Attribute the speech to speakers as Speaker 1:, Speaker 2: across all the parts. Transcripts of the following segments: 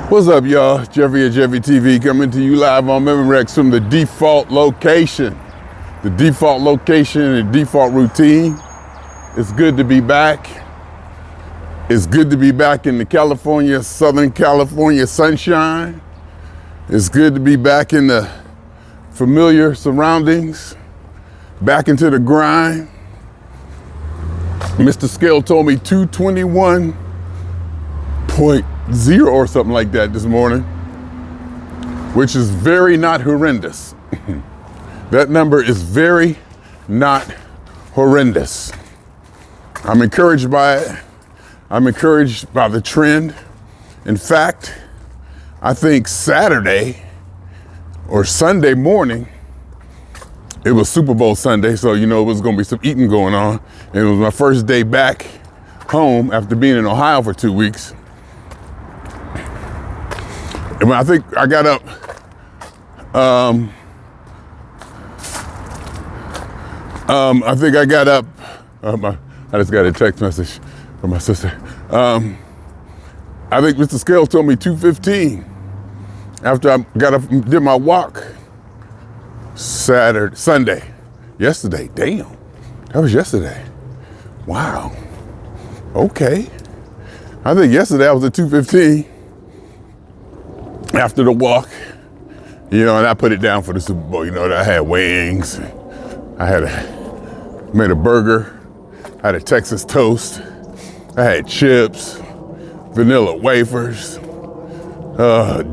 Speaker 1: What's up, y'all? Jeffery at JefferyTV coming to you live on Memorex from the default location. The default location and default routine. It's good to be back. It's good to be back in the Southern California sunshine. It's good to be back in the familiar surroundings, back into the grind. Mr. Scale told me 221.0 or something like that this morning, which is very not horrendous. That number is very not horrendous. I'm encouraged by it. I'm encouraged by the trend. In fact, I think Saturday or Sunday morning, it was Super Bowl Sunday, so you know it was gonna be some eating going on. And it was my first day back home after being in Ohio for 2 weeks. And when I think I got up, I just got a text message from my sister. I think Mr. Scales told me 2:15 after I got up and did my walk Sunday, yesterday, damn, that was yesterday. Wow, okay. I think yesterday I was at 2:15 after the walk, you know, and I put it down for the Super Bowl. You know, I had wings, I made a burger, I had a Texas toast, I had chips, vanilla wafers,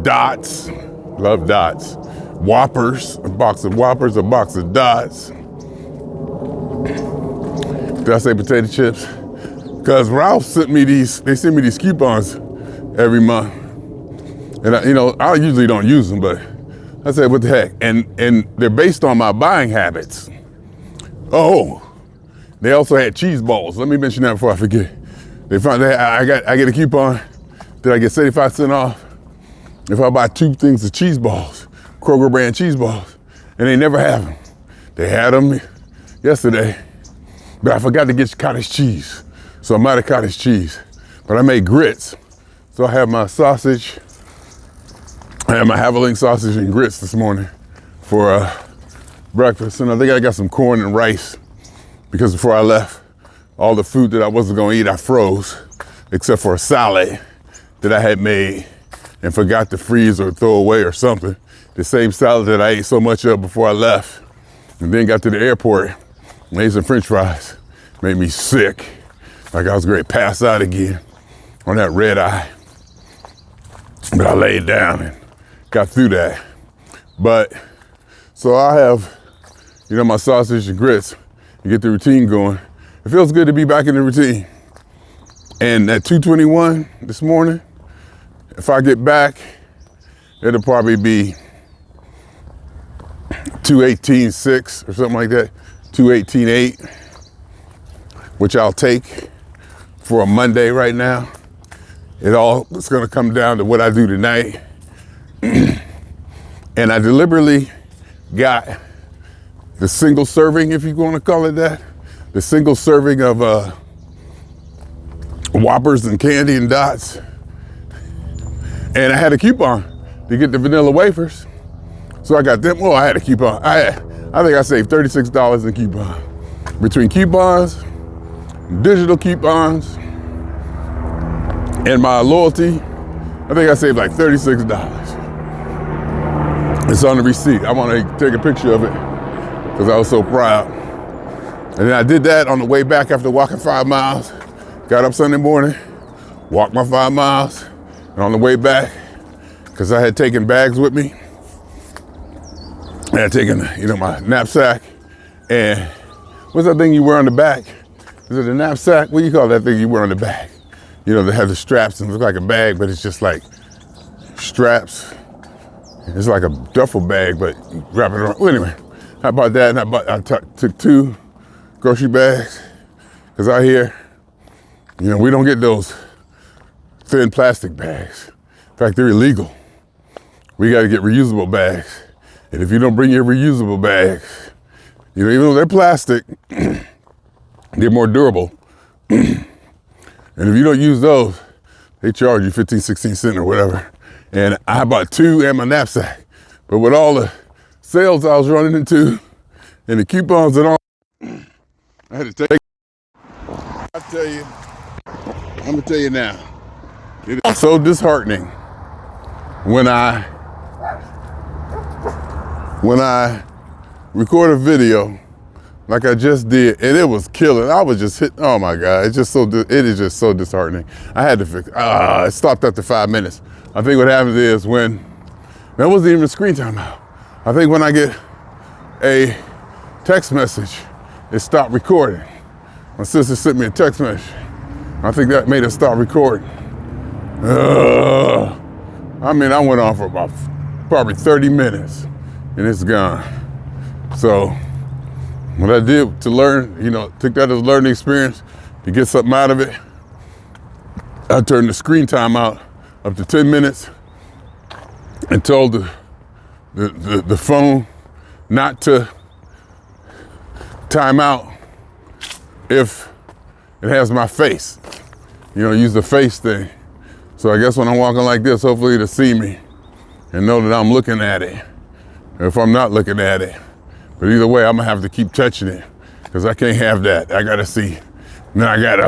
Speaker 1: Dots, love Dots, Whoppers, a box of Whoppers, a box of Dots. Did I say potato chips? Because Ralph sent me these coupons every month. And I usually don't use them, but I said, what the heck? And they're based on my buying habits. Oh, they also had cheese balls. Let me mention that before I forget. I get a coupon that I get 75% off if I buy 2 things of cheese balls, Kroger brand cheese balls, and they never have them. They had them yesterday, but I forgot to get cottage cheese. So I'm out of cottage cheese, but I made grits. So I have my sausage, I had my Haveling sausage and grits this morning for breakfast. And I think I got some corn and rice because before I left, all the food that I wasn't gonna eat, I froze, except for a salad that I had made and forgot to freeze or throw away or something. The same salad that I ate so much of before I left. And then got to the airport, made some French fries, made me sick. Like I was going to pass out again on that red eye. But I laid down and got through that. But, so I have, my sausage and grits and get the routine going. It feels good to be back in the routine. And at 2:21 this morning, if I get back, it'll probably be 2:18.6 or something like that, 2:18.8, which I'll take for a Monday right now. It's gonna come down to what I do tonight. And I deliberately got the single serving, if you wanna call it that, the single serving of Whoppers and candy and Dots. And I had a coupon to get the vanilla wafers. So I got them. Oh, I had a coupon. I think I saved $36 in coupon. Between coupons, digital coupons, and my loyalty, I think I saved like $36. It's on the receipt. I want to take a picture of it because I was so proud. And then I did that on the way back after walking 5 miles. Got up Sunday morning, walked my 5 miles, and on the way back, because I had taken bags with me, I had taken, my knapsack, and what's that thing you wear on the back? Is it a knapsack? What do you call that thing you wear on the back? They have the straps and it looks like a bag, but it's just like straps. It's like a duffel bag, but you wrap it around. Well, anyway, I bought that, and I took 2 grocery bags, because out here, we don't get those thin plastic bags. In fact, they're illegal. We got to get reusable bags. And if you don't bring your reusable bags, even though they're plastic, they're more durable. And if you don't use those, they charge you 15, 16 cents or whatever. And I bought 2 and my knapsack. But with all the sales I was running into and the coupons and all, I had to take. I tell you, I'm gonna tell you now, it is so disheartening when I record a video like I just did, and it was killing. I was just hitting. Oh my God, it is just so disheartening. I had to fix. It stopped after 5 minutes. I think what happens is when that wasn't even a screen timeout. I think when I get a text message, it stopped recording. My sister sent me a text message. I think that made it stop recording. I mean, I went on for about probably 30 minutes, and it's gone. So what I did to learn, took that as a learning experience to get something out of it. I turned the screen time out up to 10 minutes and told the phone not to time out if it has my face. Use the face thing. So I guess when I'm walking like this, hopefully it'll see me and know that I'm looking at it. If I'm not looking at it. But either way, I'm gonna have to keep touching it because I can't have that. I gotta see. Now I gotta,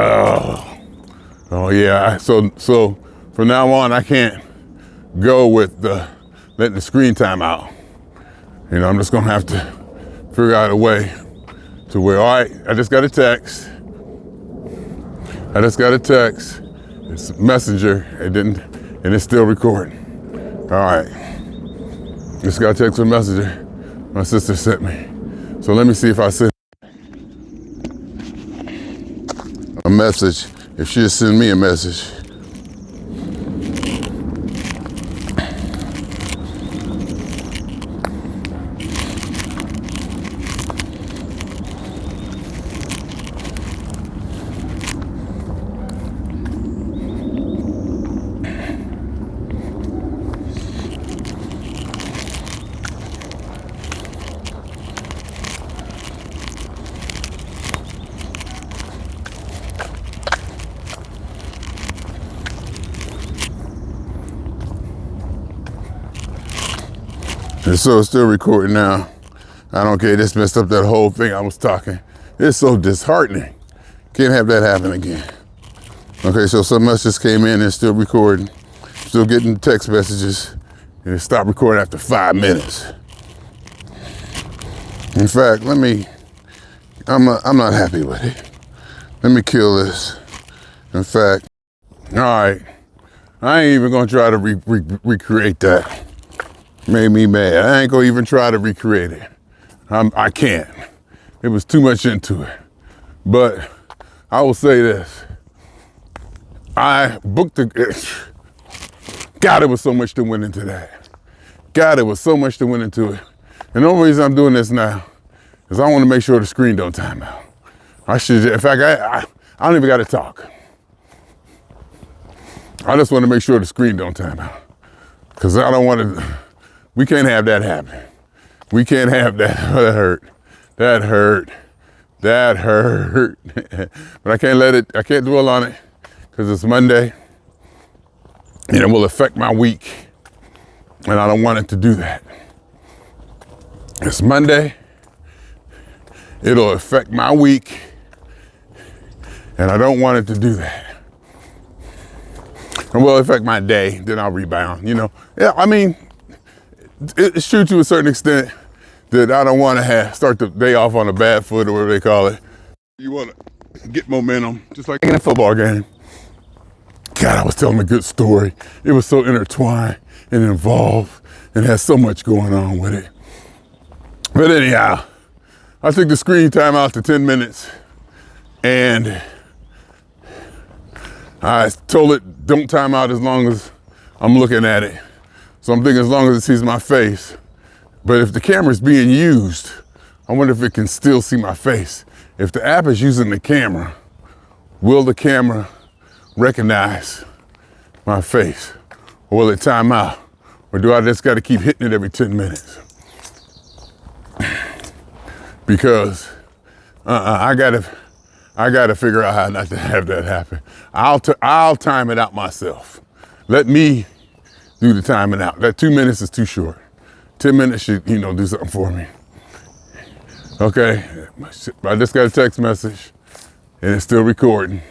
Speaker 1: oh yeah. So from now on, I can't go with letting the screen time out. I'm just gonna have to figure out a way to where, all right, I just got a text. It's Messenger, and it's still recording. All right, just got a text from Messenger. My sister sent me. So let me see if I send a message, if she'll send me a message. And so it's still recording now. I don't care, this messed up that whole thing I was talking. It's so disheartening. Can't have that happen again. Okay, so some messages came in and still recording. Still getting text messages. And it stopped recording after 5 minutes. In fact, I'm not happy with it. Let me kill this. In fact, all right, I ain't even gonna try to recreate that. Made me mad. I ain't gonna even try to recreate it. I can't. It was too much into it. But I will say this. I booked God, it was so much that went into that. God, it was so much that went into it. And the only reason I'm doing this now is I want to make sure the screen don't time out. In fact, I don't even got to talk. I just want to make sure the screen don't time out. Because I don't want to, we can't have that happen. We can't have that. That hurt. That hurt. That hurt. But I can't dwell on it because it's Monday and it will affect my week. And I don't want it to do that. It's Monday. It'll affect my week. And I don't want it to do that. And will affect my day, then I'll rebound, Yeah, I mean, it's true to a certain extent that I don't want to start the day off on a bad foot or whatever they call it. You want to get momentum, just like in a football game. God, I was telling a good story. It was so intertwined and involved and has so much going on with it. But anyhow, I took the screen time out to 10 minutes and I told it, don't time out as long as I'm looking at it. So I'm thinking as long as it sees my face. But if the camera's being used, I wonder if it can still see my face. If the app is using the camera, will the camera recognize my face? Or will it time out? Or do I just gotta keep hitting it every 10 minutes? Because I gotta figure out how not to have that happen. I'll time it out myself. Let me do the timing out. That 2 minutes is too short. 10 minutes should, do something for me. Okay, I just got a text message and it's still recording.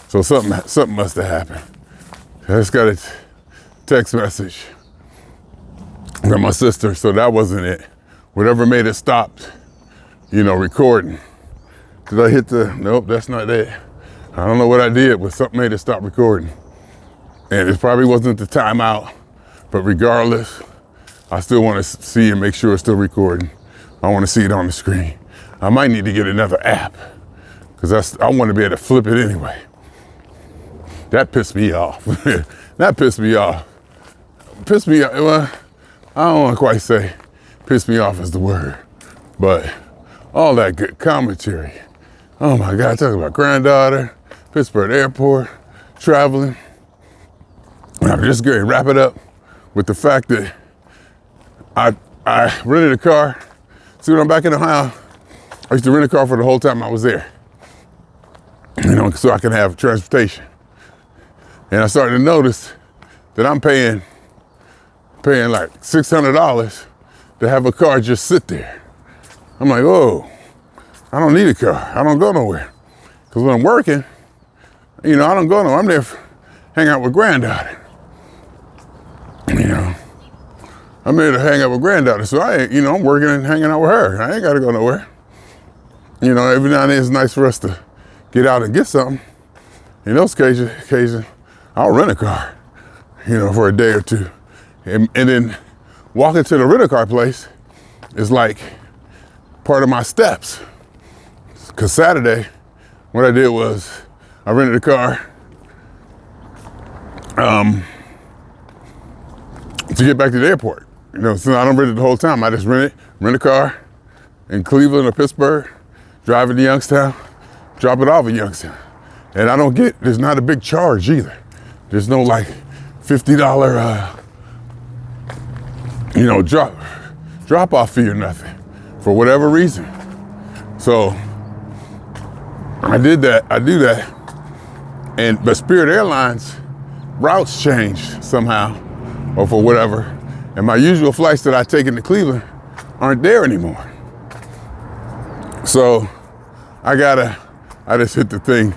Speaker 1: So something must have happened. I just got a text message from my sister, so that wasn't it. Whatever made it stop, recording. Did I hit nope, that's not it. I don't know what I did, but something made it stop recording. And it probably wasn't the timeout, but regardless, I still want to see and make sure it's still recording. I want to see it on the screen. I might need to get another app because I want to be able to flip it anyway. That pissed me off. That pissed me off. Pissed me off. Well, I don't want to quite say pissed me off is the word, but all that good commentary. Oh my God, talking about granddaughter, Pittsburgh airport, traveling. And I'm just going to wrap it up with the fact that I rented a car. See, when I'm back in Ohio, I used to rent a car for the whole time I was there, so I can have transportation. And I started to notice that I'm paying like $600 to have a car just sit there. I'm like, whoa, I don't need a car. I don't go nowhere. Because when I'm working, I don't go nowhere. I'm there hang out with granddaughter. I'm there to hang out with granddaughter. So I ain't, I'm working and hanging out with her. I ain't got to go nowhere. Every now and then it's nice for us to get out and get something. In those occasions, I'll rent a car, for a day or two. And then walking to the rental car place is like part of my steps. Because Saturday, what I did was I rented a car to get back to the airport. So I don't rent it the whole time. I just rent a car in Cleveland or Pittsburgh, drive it to Youngstown, drop it off in Youngstown. And there's not a big charge either. There's no like $50, drop off fee or nothing for whatever reason. So I do that. But Spirit Airlines routes changed somehow or for whatever. And my usual flights that I take into Cleveland aren't there anymore. So I just hit the thing.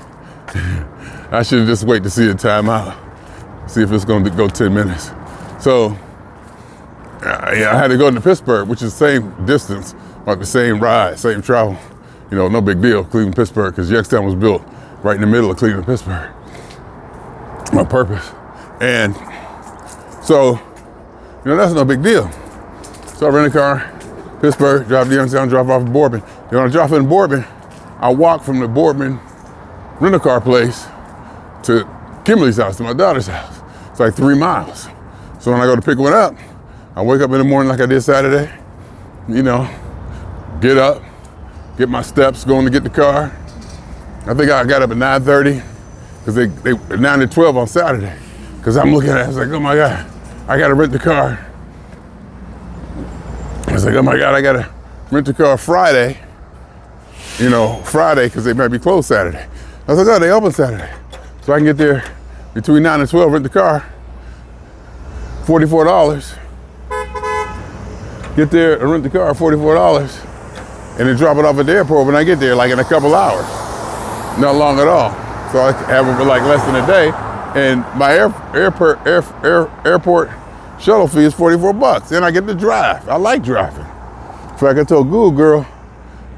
Speaker 1: I should just wait to see the timeout, see if it's going to go 10 minutes. So I had to go into Pittsburgh, which is the same distance, like the same ride, same travel. No big deal, Cleveland, Pittsburgh, because Youngstown was built right in the middle of Cleveland, Pittsburgh. My purpose. And so, that's no big deal. So I rent a car, Pittsburgh, drive to Youngstown, drop off in Boardman. When I drop in Boardman, I walk from the Boardman rental car place to Kimberly's house, to my daughter's house. It's like 3 miles. So when I go to pick one up, I wake up in the morning like I did Saturday, get up, get my steps, going to get the car. I think I got up at 9:30, because they 9 to 12 on Saturday. Because I'm looking at it, I was like, oh my God, I gotta rent the car. I was like, oh my God, I gotta rent the car Friday, because they might be closed Saturday. I was like, oh, they open Saturday. So I can get there between 9 and 12, rent the car, $44. Get there and rent the car, $44, and then drop it off at the airport when I get there, like in a couple hours. Not long at all. So I have it for like less than a day. And my airport shuttle fee is $44. And I get to drive. I like driving. In fact, I told Google girl,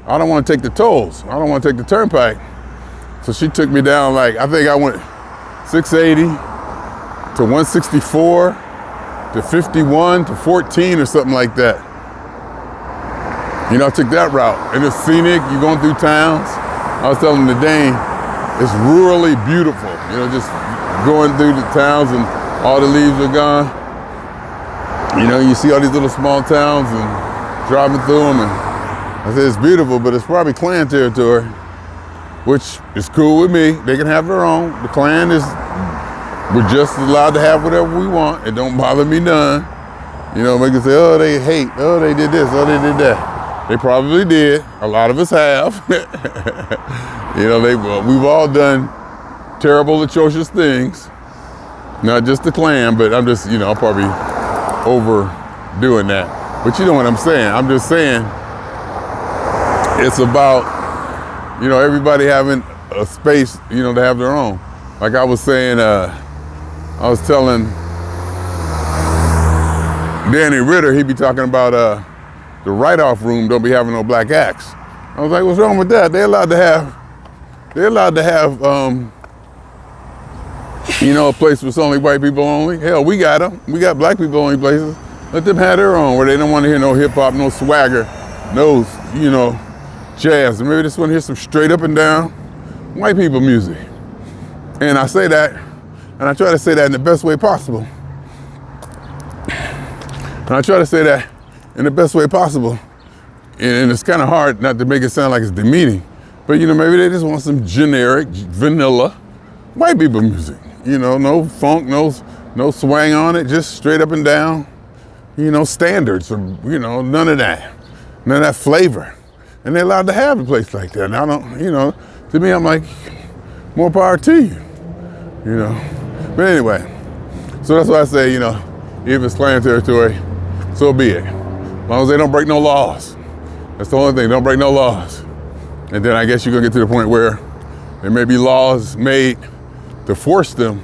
Speaker 1: I don't want to take the tolls. I don't want to take the turnpike. So she took me down, like, I think I went 680 to 164 to 51 to 14 or something like that. I took that route. And it's scenic, you're going through towns. I was telling the Dane, it's rurally beautiful. Just going through the towns and all the leaves are gone. You see all these little small towns and driving through them, and I said it's beautiful, but it's probably Klan territory, which is cool with me. They can have their own. The Klan we're just allowed to have whatever we want. It don't bother me none. Make it say, oh, they hate, oh, they did this, oh, they did that. They probably did. A lot of us have. We've all done terrible, atrocious things. Not just the Klan, but I'm just, I'm probably overdoing that. But you know what I'm saying? I'm just saying it's about, everybody having a space, to have their own. Like I was saying, I was telling Danny Ritter, he be talking about the write-off room don't be having no black acts. I was like, what's wrong with that? They're allowed to have a place where it's only white people only. Hell, we got them. We got black people only places. Let them have their own where they don't want to hear no hip hop, no swagger, no, jazz. Maybe they just want to hear some straight up and down white people music. And I say that, and I try to say that in the best way possible. And it's kind of hard not to make it sound like it's demeaning. But, maybe they just want some generic, vanilla white people music. No funk, no swang on it, just straight up and down, standards, or, none of that flavor. And they're allowed to have a place like that. And I don't, to me, I'm like, more power to you, But anyway, so that's why I say, if it's Klan territory, so be it. As long as they don't break no laws. That's the only thing, don't break no laws. And then I guess you're gonna get to the point where there may be laws made to force them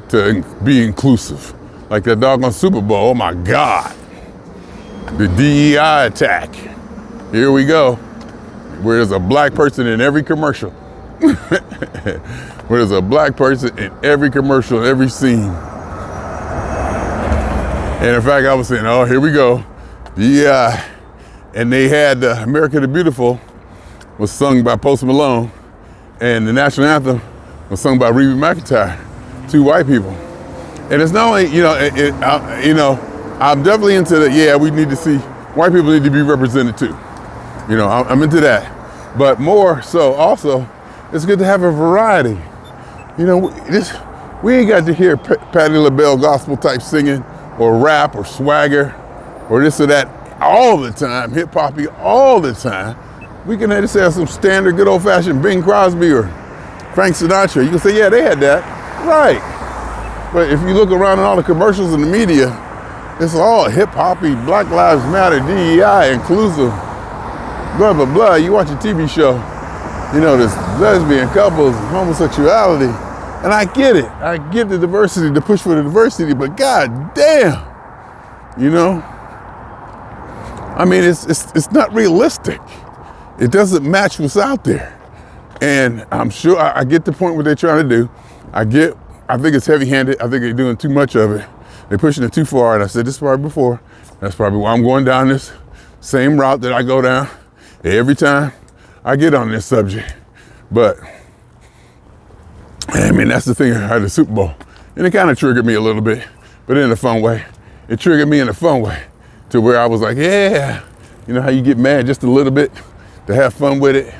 Speaker 1: to be inclusive. Like that doggone Super Bowl, oh my God. The DEI attack. Here we go. Where there's a black person in every commercial. Where there's a black person in every commercial, every scene. And in fact, I was saying, oh, here we go. DEI. And they had America the Beautiful was sung by Post Malone, and the national anthem was sung by Reba McEntire, two white people. And it's not only, I'm definitely into the, we need to see, white people need to be represented too. I'm into that. But more so, also, it's good to have a variety. We ain't got to hear Patti LaBelle gospel type singing, or rap, or swagger, or this or that all the time, hip hoppy all the time. We can just have some standard, good old fashioned Bing Crosby or Frank Sinatra. You can say, yeah, they had that, right? But if you look around in all the commercials in the media, it's all hip hoppy, Black Lives Matter, DEI, inclusive, blah blah blah. You watch a TV show, there's lesbian couples, homosexuality, and I get it. I get the diversity, the push for the diversity, but god damn, I mean, it's not realistic. It doesn't match what's out there. And I'm sure I get the point what they're trying to do. I think it's heavy-handed. I think they're doing too much of it. They're pushing it too far. And I said this probably before. That's probably why I'm going down this same route that I go down every time I get on this subject. But, I mean, that's the thing at the Super Bowl. And it kind of triggered me a little bit, but in a fun way. It triggered me in a fun way to where I was like, yeah, how you get mad just a little bit to have fun with it.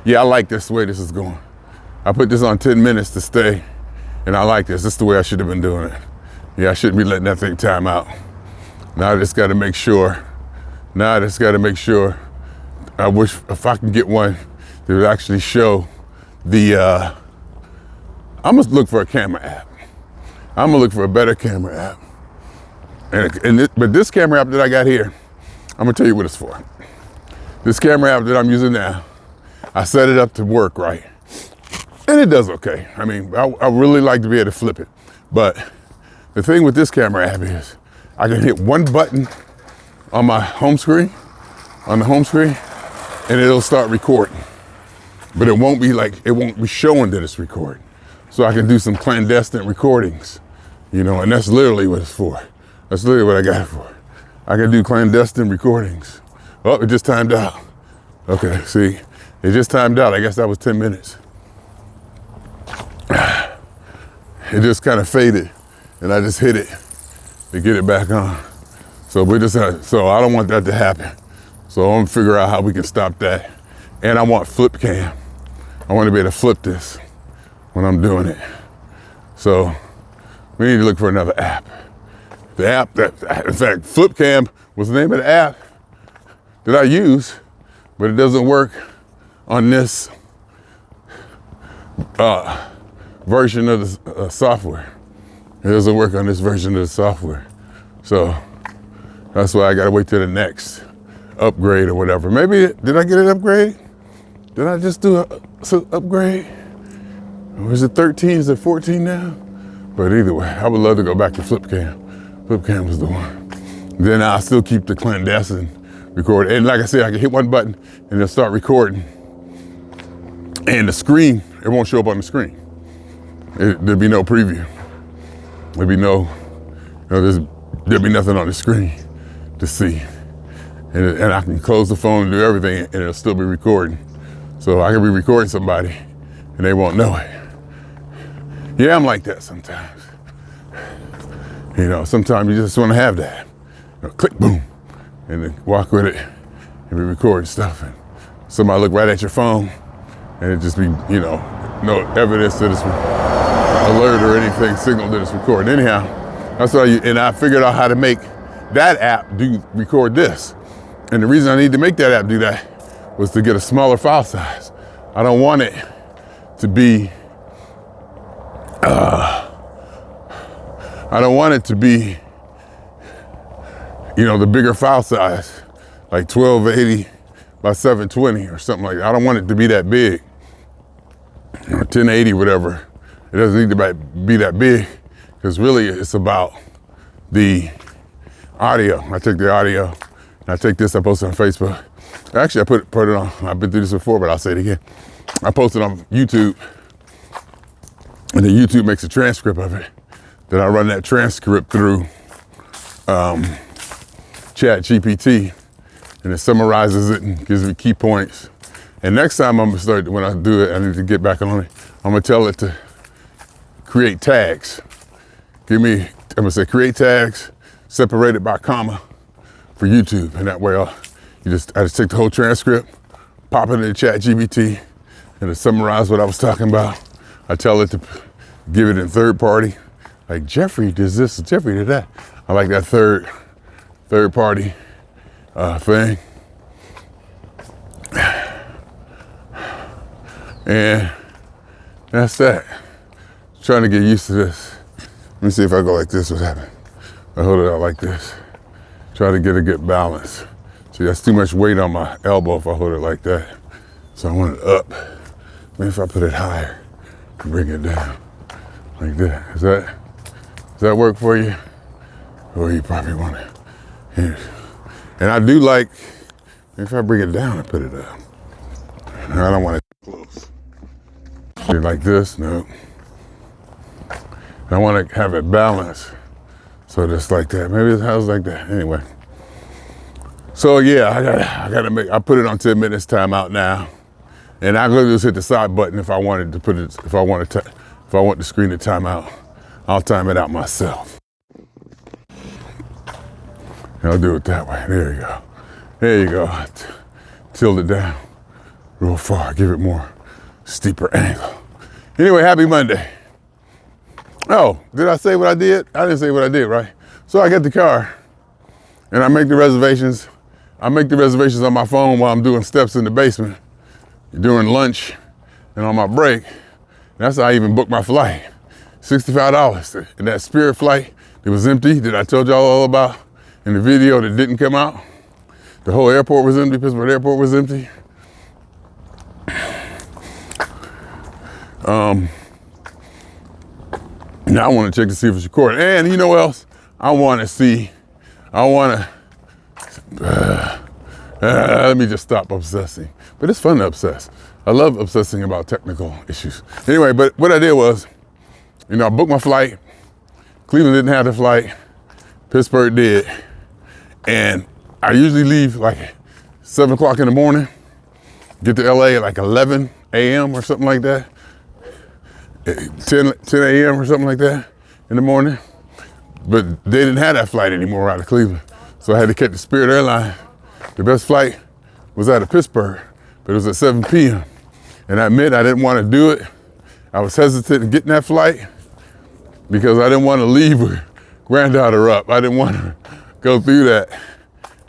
Speaker 1: Yeah, I like this way this is going. I put this on 10 minutes to stay, and I like this. This is the way I should have been doing it. Yeah, I shouldn't be letting that thing time out. Now I just got to make sure. I wish if I can get one that would actually show the, I'm gonna look for a camera app. I'm gonna look for a better camera app. But this camera app that I got here, I'm gonna tell you what it's for. This camera app that I'm using now, I set it up to work right. And it does okay. I mean, I really like to be able to flip it. But the thing with this camera app is I can hit one button on my home screen, and it'll start recording. But it won't be showing that it's recording. So I can do some clandestine recordings, and that's literally what it's for. That's literally what I got it for. I can do clandestine recordings. Oh, it just timed out. Okay, see, it just timed out. I guess that was 10 minutes. It just kind of faded, and I just hit it to get it back on. So I don't want that to happen. So I'm gonna figure out how we can stop that. And I want flip cam. I want to be able to flip this when I'm doing it. So we need to look for another app. The app in fact, flip cam was the name of the app that I use, but it doesn't work on this version of the software. doesn't work on this version of the software. So that's why I gotta wait till the next upgrade or whatever. Maybe, did I get an upgrade? Did I just do an upgrade? Or is it 13? Is it 14 now? But either way, I would love to go back to flip cam. Flip cam was the one. Then I'll still keep the clandestine record. And like I said, I can hit one button and it'll start recording. And the screen, it won't show up on the screen. There'll be no preview. There'll be there'll be nothing on the screen to see. And I can close the phone and do everything and it'll still be recording. So I can be recording somebody and they won't know it. Yeah, I'm like that sometimes. You know, sometimes you just want to have that. You know, click, boom, and then walk with it and be recording stuff. And somebody look right at your phone and it just be, you know, no evidence that it's alert or anything, signal that it's recording. Anyhow, that's why and I figured out how to make that app record this. And the reason I need to make that app do that was to get a smaller file size. I don't want it to be, you know, the bigger file size, like 1280 by 720 or something like that. I don't want it to be that big, or 1080, whatever. It doesn't need to be that big, because really it's about the audio. I take the audio, and I take this, I post it on Facebook. Actually, I put it on, I've been through this before, but I'll say it again. I post it on YouTube, and then YouTube makes a transcript of it. Then I run that transcript through ChatGPT, and it summarizes it and gives me key points. And next time I'm gonna start, when I do it, I need to get back on it. I'm gonna tell it to create tags. I'm gonna say create tags separated by comma for YouTube. And that way I just take the whole transcript, pop it into ChatGPT, and it summarize what I was talking about. I tell it to give it in third party. Like Jeffery does this, Jeffery did that. I like that third party thing. And that's that. Trying to get used to this. Let me see if I go like this, what happens. I hold it out like this. Try to get a good balance. See, that's too much weight on my elbow if I hold it like that. So I want it up. Maybe if I put it higher, bring it down like that. Does that work for you? Or you probably want it here. And I do like, if I bring it down, I put it up. I don't want it close. Like this, no. I want to have it balanced. So just like that. Maybe it's house like that. Anyway. So yeah, I put it on 10 minutes timeout now. And I'm gonna just hit the side button if I wanted to if I want the screen to time out. I'll time it out myself. And I'll do it that way. There you go. There you go. Tilt it down real far. Give it more steeper angle. Anyway, happy Monday. Oh, did I say what I did? I didn't say what I did, right? So I get the car and I make the reservations. I make the reservations on my phone while I'm doing steps in the basement during lunch and on my break. That's how I even booked my flight. $65. And that Spirit flight, it was empty, that I told y'all all about in the video that didn't come out. The whole airport was empty, Pittsburgh airport was empty. Now I want to check to see if it's recorded. And you know what else? Let me just stop obsessing. But it's fun to obsess. I love obsessing about technical issues. Anyway, but what I did was, I booked my flight. Cleveland didn't have the flight. Pittsburgh did. And I usually leave like 7 o'clock in the morning, get to LA at like 11 a.m. or something like that. 10 a.m. or something like that in the morning. But they didn't have that flight anymore out of Cleveland. So I had to catch the Spirit airline. The best flight was out of Pittsburgh, but it was at 7 p.m. And I admit I didn't want to do it. I was hesitant in getting that flight because I didn't want to leave her granddaughter up. I didn't want to go through that,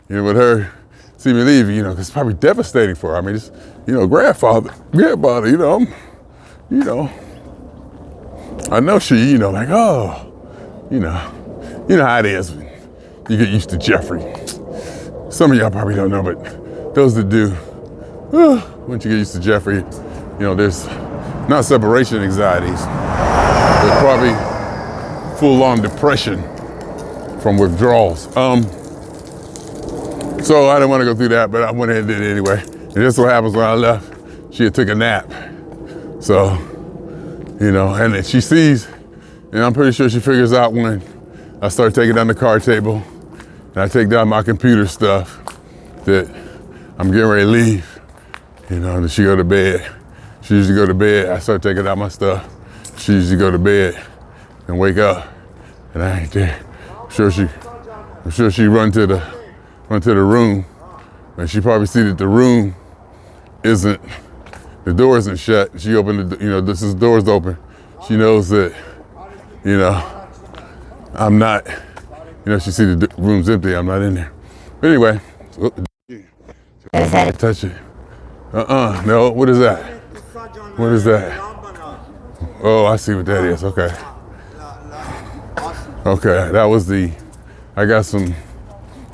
Speaker 1: with her, see me leave, because it's probably devastating for her. I mean, it's, grandfather, I know she, like, oh, you know how it is. You get used to Jeffery. Some of y'all probably don't know, but those that do, once you get used to Jeffery, you know, there's not separation anxieties, there's probably full-on depression from withdrawals. So I didn't want to go through that, but I went ahead and did it anyway. And this is what happens when I left. She had took a nap. So, you know, and then she sees, and I'm pretty sure she figures out when I start taking down the card table and I take down my computer stuff that I'm getting ready to leave. You know, and she go to bed. She usually go to bed. I start taking out my stuff. She usually go to bed and wake up, and I ain't there. I'm sure she run to the room, and she probably see that the room the door isn't shut. She opened the, you know, this is door's open. She knows that, you know, I'm not, you know, she see the room's empty, I'm not in there. But anyway, touch it. No, what is that? What is that? Oh, I see what that is, okay. Okay, that was I got some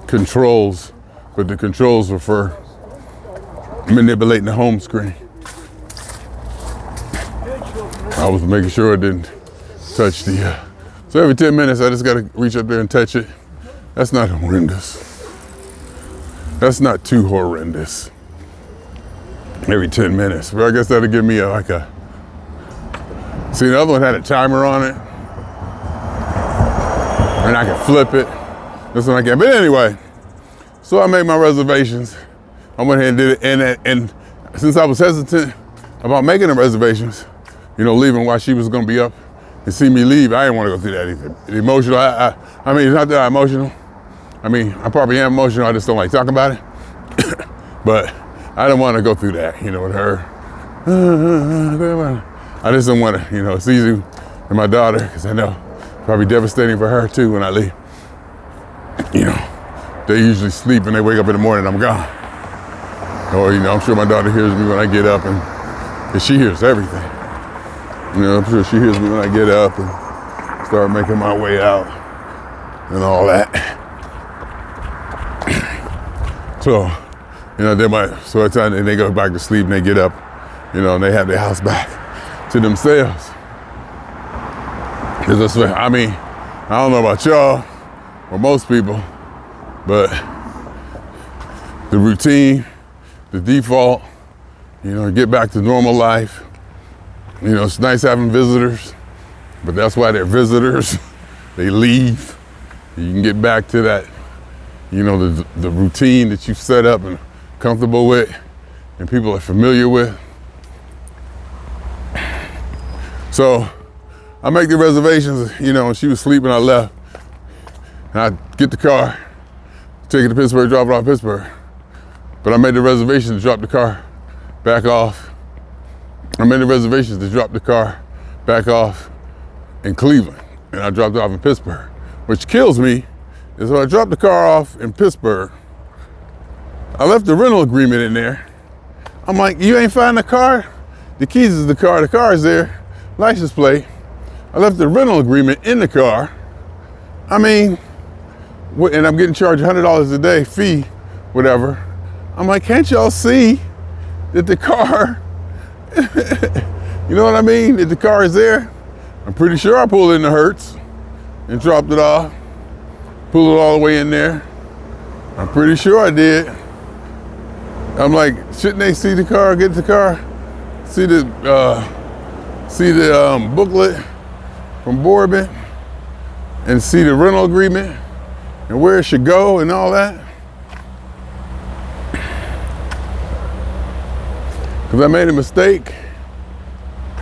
Speaker 1: controls, but the controls were for manipulating the home screen. I was making sure it didn't touch so every 10 minutes I just gotta reach up there and touch it. That's not horrendous. That's not too horrendous. Every 10 minutes, but I guess that'll give me see, the other one had a timer on it, and I can flip it. This one I can't, but anyway, so I made my reservations. I went ahead and did it, and since I was hesitant about making the reservations, you know, leaving while she was gonna be up and see me leave, I didn't want to go through that either. The emotional, I mean, it's not that I'm emotional. I mean, I probably am emotional, I just don't like talking about it. But I didn't want to go through that, you know, with her. I just don't want to, you know, it's easy with my daughter, because I know it's probably devastating for her too when I leave. You know, they usually sleep and they wake up in the morning and I'm gone. Or, you know, I'm sure my daughter hears me when I get up, and she hears everything. You know, I'm sure she hears me when I get up and start making my way out and all that. So, you know, so it's time, and they go back to sleep and they get up, you know, and they have their house back to themselves. I mean, I don't know about y'all or most people, but the routine, the default, you know, get back to normal life. You know, it's nice having visitors, but that's why they're visitors. They leave. You can get back to that, you know, the routine that you've set up and comfortable with and people are familiar with. So I make the reservations, you know, and she was sleeping, I left. And I get the car, take it to Pittsburgh, drop it off Pittsburgh. But I made the reservation to drop the car back off. I made the reservations to drop the car back off in Cleveland, and I dropped it off in Pittsburgh. Which kills me is when I dropped the car off in Pittsburgh, I left the rental agreement in there. I'm like, you ain't find the car? The keys is the car is there, license plate. I left the rental agreement in the car. I mean, and I'm getting charged $100 a day fee, whatever. I'm like, can't y'all see that the car, you know what I mean? That the car is there. I'm pretty sure I pulled in the Hertz and dropped it off, pulled it all the way in there. I'm pretty sure I did. I'm like, shouldn't they see the car, get the car, see the booklet from Borbit and see the rental agreement and where it should go and all that? Because I made a mistake,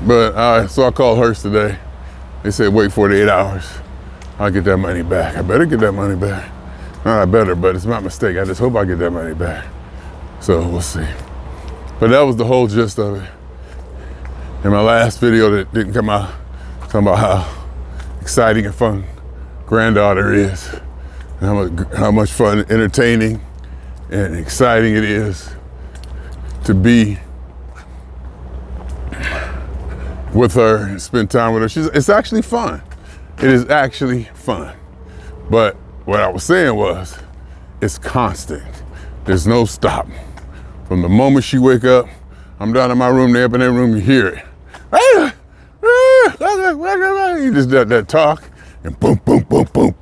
Speaker 1: but so I called Hertz today. They said wait 48 hours. I'll get that money back. I better get that money back. Not I better, but it's my mistake. I just hope I get that money back. So we'll see. But that was the whole gist of it. In my last video that didn't come out, talking about how exciting and fun granddaughter is, and how much fun, entertaining, and exciting it is to be with her and spend time with her. It's actually fun. It is actually fun. But what I was saying was, it's constant. There's no stop. From the moment she wake up, I'm down in my room, they're up in their room, you hear it. You just that talk, and boom, boom, boom, boom.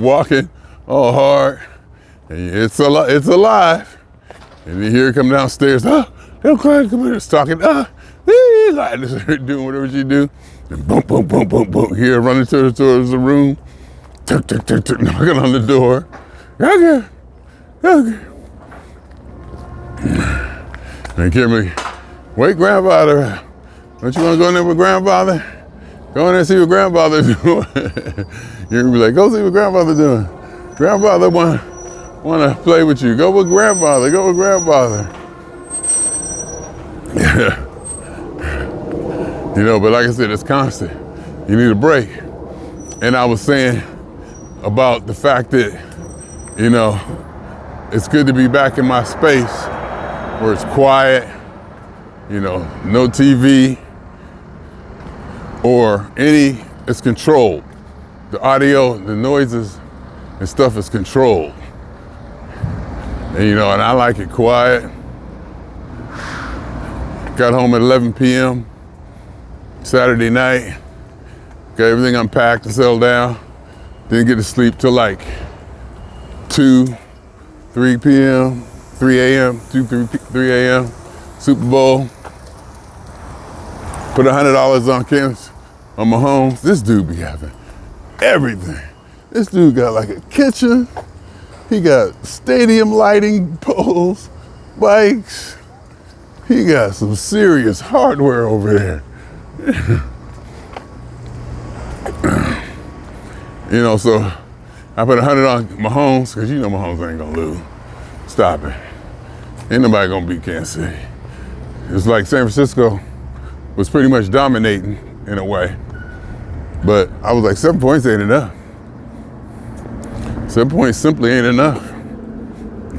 Speaker 1: Walking all hard, and it's alive. And you hear her come downstairs, don't cry, come here, it's talking, like doing whatever she do. And boom, boom, boom, boom, boom. Hear her running towards the room, tuk, tuk, tuk, tuk, knocking on the door. Okay. And Kimberly, wake grandfather. Don't you want to go in there with grandfather? Go in there and see what grandfather's doing. You're gonna be like, go see what grandfather's doing. Grandfather want to play with you. Go with grandfather. Go with grandfather. Yeah. You know, but like I said, it's constant. You need a break. And I was saying about the fact that, you know, it's good to be back in my space where it's quiet, you know, no TV or it's controlled. The audio, the noises and stuff is controlled. And you know, and I like it quiet. Got home at 11 p.m. Saturday night. Got everything unpacked and settled down. Didn't get to sleep till like 2, 3 p.m., 3 a.m., 3 a.m. Super Bowl. Put $100 on cameras on Mahomes. This dude be having everything. This dude got like a kitchen. He got stadium lighting poles, bikes. He got some serious hardware over there. You know, so I put 100 on Mahomes, because you know Mahomes ain't gonna lose. Stop it. Ain't nobody gonna beat Kansas City. It's like San Francisco was pretty much dominating in a way. But I was like, 7 points ain't enough. 7 points simply ain't enough.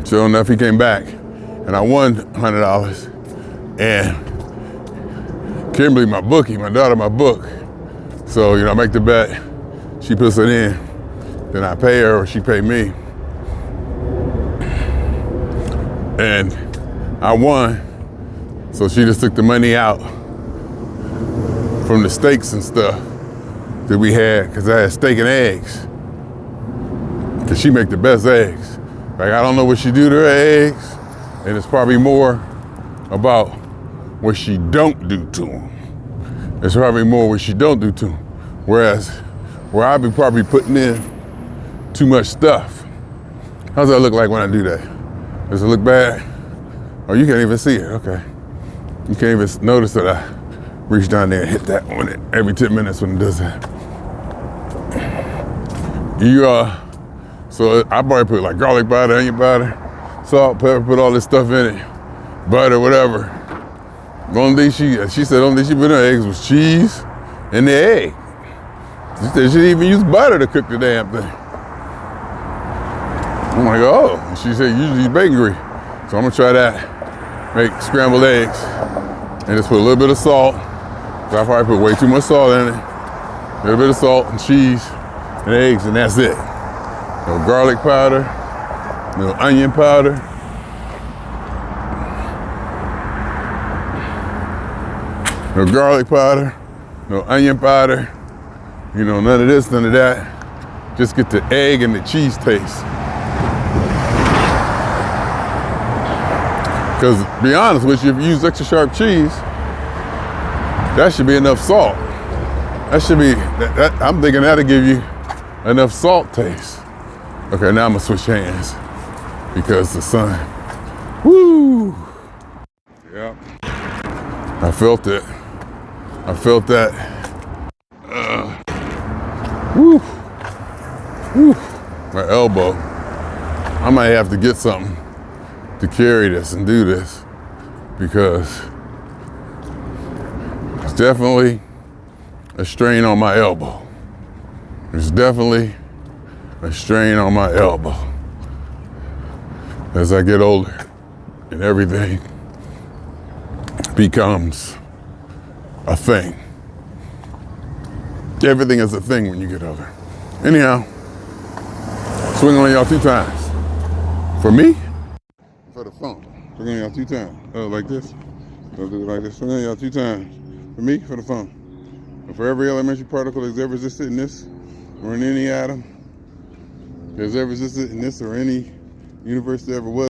Speaker 1: Sure enough, he came back and I won $100. And Kimberly, my bookie, my daughter, my book. So, you know, I make the bet, she puts it in, then I pay her or she pay me. And I won, so she just took the money out from the steaks and stuff that we had, because I had steak and eggs. Because she make the best eggs. Like, I don't know what she do to her eggs, and it's probably more about what she don't do to them. It's probably more what she don't do to them. Whereas, where I be probably putting in too much stuff. How's that look like when I do that? Does it look bad? Oh, you can't even see it, okay. You can't even notice that I reach down there and hit that on it every 10 minutes when it does that. So I probably put like garlic powder, onion powder, salt, pepper, put all this stuff in it, butter, whatever. The only thing she said the only thing she put in her eggs was cheese and the egg. She said she didn't even use butter to cook the damn thing. I'm like, oh. And she said usually use bacon grease. So I'm gonna try that. Make scrambled eggs and just put a little bit of salt. So I probably put way too much salt in it. A little bit of salt and cheese and eggs, and that's it. No garlic powder, no onion powder. No garlic powder, no onion powder. You know, none of this, none of that. Just get the egg and the cheese taste. Because, to be honest with you, if you use extra sharp cheese, that should be enough salt. That should be, I'm thinking that'll give you enough salt taste. Okay, now I'm gonna switch hands because the sun, woo! Yep. I felt it. I felt that. Woo! Woo! My elbow. I might have to get something to carry this and do this because it's definitely a strain on my elbow. There's definitely a strain on my elbow as I get older and everything becomes a thing. Everything is a thing when you get older. Anyhow, swing on y'all 2 times. For me, for the phone. Swing on y'all 2 times. Like this. Don't do it like this. Swing on y'all 2 times. For me, for the phone. And for every elementary particle that's ever existed in this, or in any atom, that's ever existed in this or any universe that ever was.